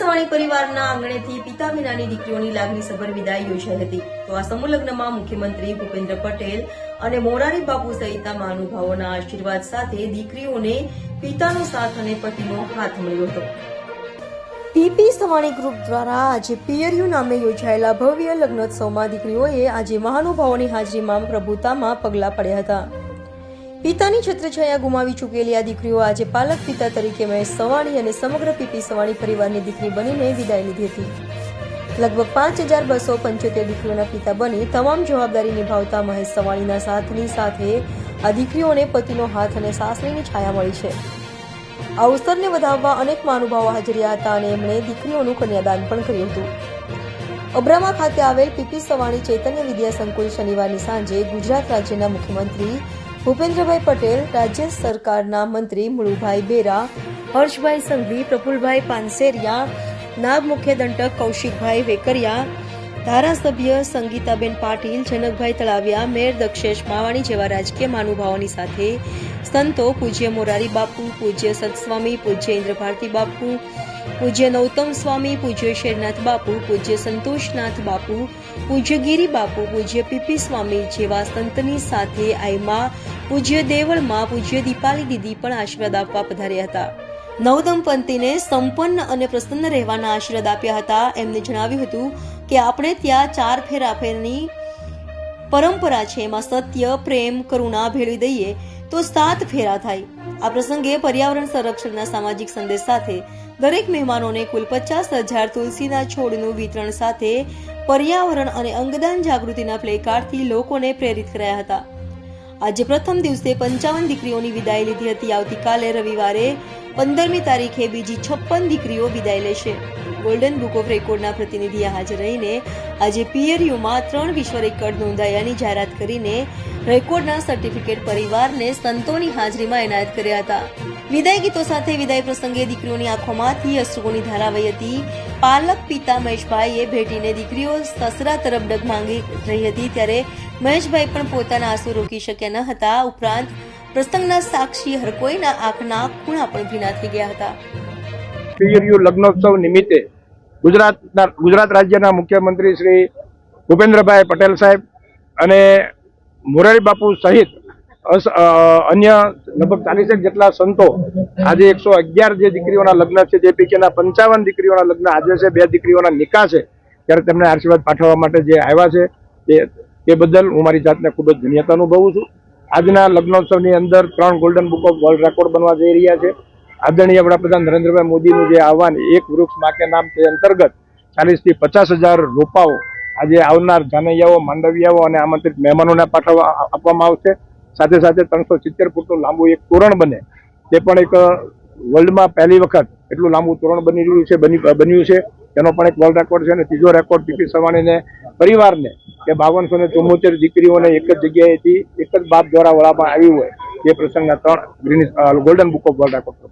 સવાણી પરિવારના આંગણેથી પિતા વિનાની દીકરીઓની લાગણીસભર વિદાય યોજાઈ હતી. તો આ સમૂહ લગ્નમાં મુખ્યમંત્રી ભૂપેન્દ્ર પટેલ અને મોરારી બાપુ સહિતના મહાનુભાવોના આશીર્વાદ સાથે દીકરીઓને પિતાનો સાથ અને પતિનો હાથ મળ્યો હતો. પીપી સવાણી ગ્રુપ દ્વારા આજે પિયરિયું નામે યોજાયેલા ભવ્ય લગ્નોત્સવમાં દીકરીઓએ આજે મહાનુભાવોની હાજરીમાં પ્રભુતામાં પગલાં પડ્યા હતા. પિતાની છત્રછાયા ગુમાવી ચૂકેલી આ દીકરીઓ આજે પાલક પિતા તરીકે મહેશ સવાણી અને સમગ્ર પીપી સવાણી પરિવારની દીકરી બનીને વિદાય લીધી હતી. લગભગ 5275 દીકરીઓના પિતા બની તમામ જવાબદારી નિભાવતા મહેશ સવાણીના સાથની સાથે આ દીકરીઓને પતિનો હાથ અને સાસરીની છાયા મળી છે. આ અવસરને વધાવવા અનેક મહાનુભાવો હાજર રહ્યા હતા અને એમણે દીકરીઓનું કન્યાદાન પણ કર્યું હતું. અબ્રામા ખાતે આવેલ પીપી સવાણી ચૈતન્ય વિદ્યા સંકુલ શનિવારની સાંજે ગુજરાત રાજ્યના મુખ્યમંત્રી ભૂપેન્દ્રભાઈ પટેલ, રાજ્ય સરકારના મંત્રી મુળુભાઈ બેરા, હર્ષભાઈ સંઘવી, પ્રફુલભાઈ પાનસેરિયા, નાયબ મુખ્ય દંડક કૌશિકભાઈ વેકરિયા, ધારાસભ્ય સંગીતાબેન પાટીલ, જનકભાઈ તળાવિયા, મેયર દક્ષેશ માવાણી જેવા રાજકીય મહાનુભાવોની સાથે સંતો પૂજ્ય મોરારી બાપુ, પૂજ્ય સતસ્વામી, પૂજ્ય ઇન્દ્રભારતી બાપુ, પૂજ્ય નૌતમ સ્વામી, પૂજ્ય શેરનાથ બાપુ, પૂજ્ય સંતોષનાથ બાપુ, પૂજ્ય ગિરી બાપુ, પૂજ્ય પીપી સ્વામી જેવા સંતની સાથે આઈમાં પૂજ્ય દેવળમાં પૂજ્ય દીપાલી દીદી પણ આશીર્વાદ આપવા પધાર્યા હતા. નવદંપતીને સંપન્ન અને પ્રસન્ન રહેવાના આશીર્વાદ આપ્યા હતા. એમને જણાવ્યું હતું કે આપણે ત્યાં 4 ફેરાફેરની પરંપરા છે, એમાં સત્ય, પ્રેમ, કરુણા ભેળવી દઈએ તો 7 ફેરા થાય. આ પ્રસંગે પર્યાવરણ સંરક્ષણના સામાજિક સંદેશ સાથે દરેક મહેમાનોને કુલ 50,000 તુલસીના છોડનું વિતરણ સાથે પર્યાવરણ અને અંગદાન જાગૃતિના પ્લેકાર્ડથી લોકોને પ્રેરિત કર્યા હતા. આજે પ્રથમ દિવસે 55 દીકરીઓની વિદાય લીધી હતી. આવતીકાલે રવિવારે 15મી તારીખે બીજી 56 દીકરીઓ વિદાય લેશે. ગોલ્ડન બુક ઓફ રેકોર્ડના પ્રતિનિધિએ હાજર રહીને આજે પિયરિયુમાં 3 વિશ્વ રેકોર્ડ નોંધાયાની જાહેરાત કરીને રેકોર્ડના સર્ટિફિકેટ પરિવારને સંતોની હાજરીમાં એનાયત કર્યા હતા. વિદાય ગીતો સાથે વિદાય પ્રસંગે દીકરીઓની આંખોમાંથી અશ્રુઓની ધારા વહી હતી. પાલક પિતા મહેશભાઈએ ભેટીને દીકરીઓ સસરા તરફ ડગ માંગી રહી હતી ત્યારે મહેશભાઈ પણ પોતાના આંસુ રોકી શક્યા ન હતા. ઉપરાંત પ્રસંગના સાક્ષી હરકોઈના આંખના ખૂણા પણ ભીના થઈ ગયા હતા. પિયરિયું લગ્નોત્સવ નિમિત્તે ગુજરાત રાજ્યના મુખ્યમંત્રી શ્રી ભૂપેન્દ્રભાઈ પટેલ સાહેબ અને મોરારી બાપુ સહિત અન્ય લગભગ 40 જેટલા સંતો આજે 111 જે દીકરીઓના લગ્ન છે, જે પૈકીના 55 દીકરીઓના લગ્ન આજે છે, 2 દીકરીઓના નિકાહ છે, ત્યારે તેમને આશીર્વાદ પાઠવવા માટે જે આવ્યા છે તે બદલ હું મારી જાતને ખૂબ જ ધન્યતા અનુભવું છું. આજના લગ્નોત્સવની અંદર 3 golden book of world record બનવા જઈ રહ્યા છે. આદરણીય વડાપ્રધાન નરેન્દ્રભાઈ મોદીનું જે આહવાન એક વૃક્ષ મા કે નામ તે અંતર્ગત 40 થી 50,000 રોપાઓ આજે આવનાર જાનૈયાઓ, માંડવિયાઓ અને આમંત્રિત મહેમાનોને આપવામાં આવશે. સાથે સાથે 370 ફૂટનું લાંબુ એક તોરણ બને, તે પણ એક વર્લ્ડમાં પહેલી વખત એટલું લાંબુ તોરણ બન્યું છે. તેનો પણ એક વર્લ્ડ રેકોર્ડ છે. અને ત્રીજો રેકોર્ડ પીપી સવાણીને પરિવારને કે 5274 દીકરીઓને એક જ જગ્યાએથી એક જ બાપ દ્વારા વળાવવામાં આવી હોય તે પ્રસંગના 3 golden book of world record.